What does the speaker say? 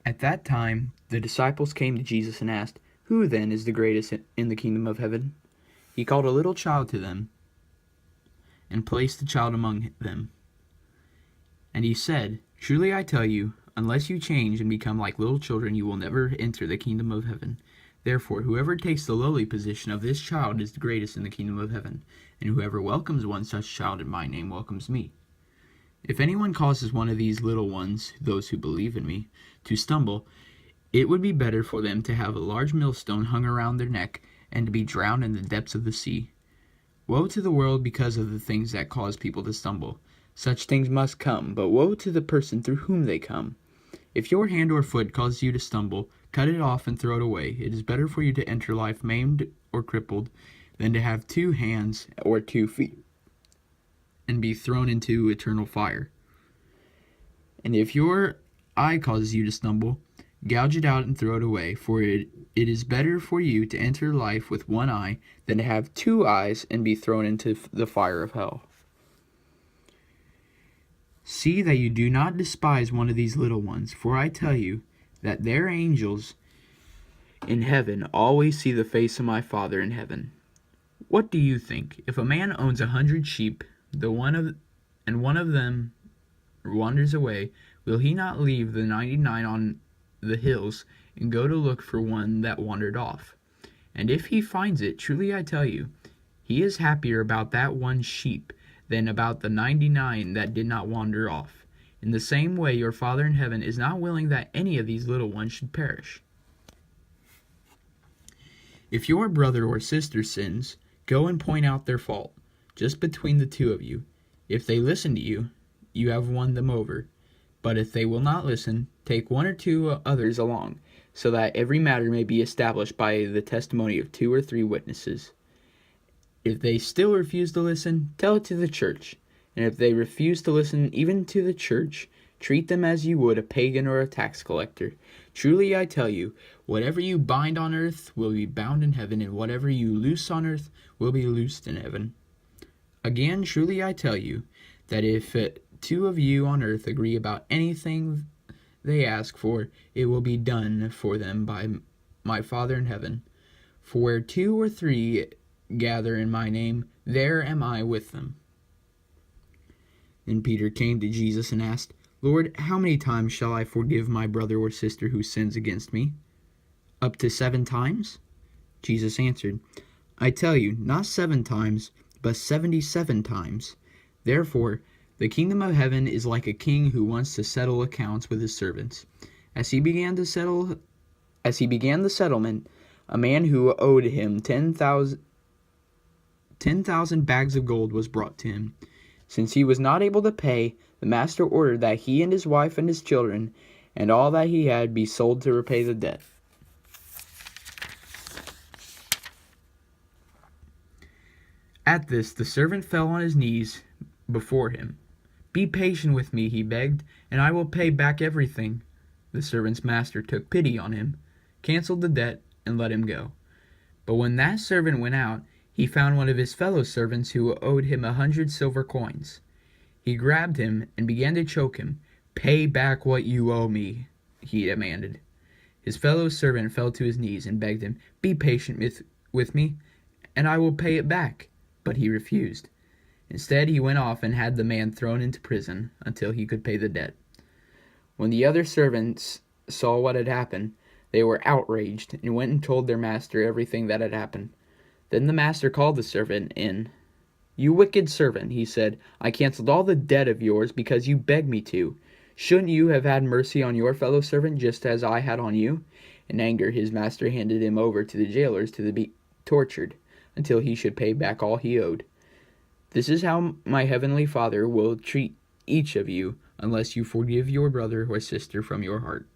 At that time, the disciples came to Jesus and asked, "Who then is the greatest in the kingdom of heaven?" He called a little child to them and placed the child among them. And he said, "Truly I tell you, unless you change and become like little children, you will never enter the kingdom of heaven. Therefore, whoever takes the lowly position of this child is the greatest in the kingdom of heaven, and whoever welcomes one such child in my name welcomes me. If anyone causes one of these little ones, those who believe in me, to stumble, it would be better for them to have a large millstone hung around their neck and to be drowned in the depths of the sea. Woe to the world because of the things that cause people to stumble. Such things must come, but woe to the person through whom they come. If your hand or foot causes you to stumble, cut it off and throw it away. It is better for you to enter life maimed or crippled than to have 2 hands or 2 feet and be thrown into eternal fire. And if your eye causes you to stumble, gouge it out and throw it away, for it is better for you to enter life with 1 eye than to have 2 eyes and be thrown into the fire of hell. See that you do not despise one of these little ones, for I tell you that their angels in heaven always see the face of my Father in heaven. What do you think? If a man owns 100 sheep, one of them wanders away, will he not leave the 99 on the hills and go to look for one that wandered off? And if he finds it, truly I tell you, he is happier about that one sheep than about the 99 that did not wander off. In the same way, your Father in heaven is not willing that any of these little ones should perish. If your brother or sister sins, go and point out their fault, just between the 2 of you. If they listen to you, you have won them over. But if they will not listen, take 1 or 2 others along, so that every matter may be established by the testimony of 2 or 3 witnesses. If they still refuse to listen, tell it to the church. And if they refuse to listen even to the church, treat them as you would a pagan or a tax collector. Truly I tell you, whatever you bind on earth will be bound in heaven, and whatever you loose on earth will be loosed in heaven. Again, truly I tell you, that if 2 of you on earth agree about anything they ask for, it will be done for them by my Father in heaven. For where 2 or 3 gather in my name, there am I with them. Then Peter came to Jesus and asked, "Lord, how many times shall I forgive my brother or sister who sins against me? Up to 7 times? Jesus answered, "I tell you, not 7 times, but 77 times. Therefore, the kingdom of heaven is like a king who wants to settle accounts with his servants. As he began the settlement, a man who owed him 10,000 bags of gold was brought to him. Since he was not able to pay, the master ordered that he and his wife and his children and all that he had be sold to repay the debt. At this, the servant fell on his knees before him. 'Be patient with me,' he begged, 'and I will pay back everything.' The servant's master took pity on him, canceled the debt, and let him go. But when that servant went out, he found one of his fellow servants who owed him 100 silver coins. He grabbed him and began to choke him. 'Pay back what you owe me,' he demanded. His fellow servant fell to his knees and begged him, 'Be patient with me, and I will pay it back.' But he refused. Instead, he went off and had the man thrown into prison until he could pay the debt. When the other servants saw what had happened, they were outraged and went and told their master everything that had happened. Then the master called the servant in. 'You wicked servant,' he said, 'I canceled all the debt of yours because you begged me to. Shouldn't you have had mercy on your fellow servant just as I had on you?' In anger, his master handed him over to the jailers to be tortured until he should pay back all he owed. This is how my heavenly Father will treat each of you unless you forgive your brother or sister from your heart."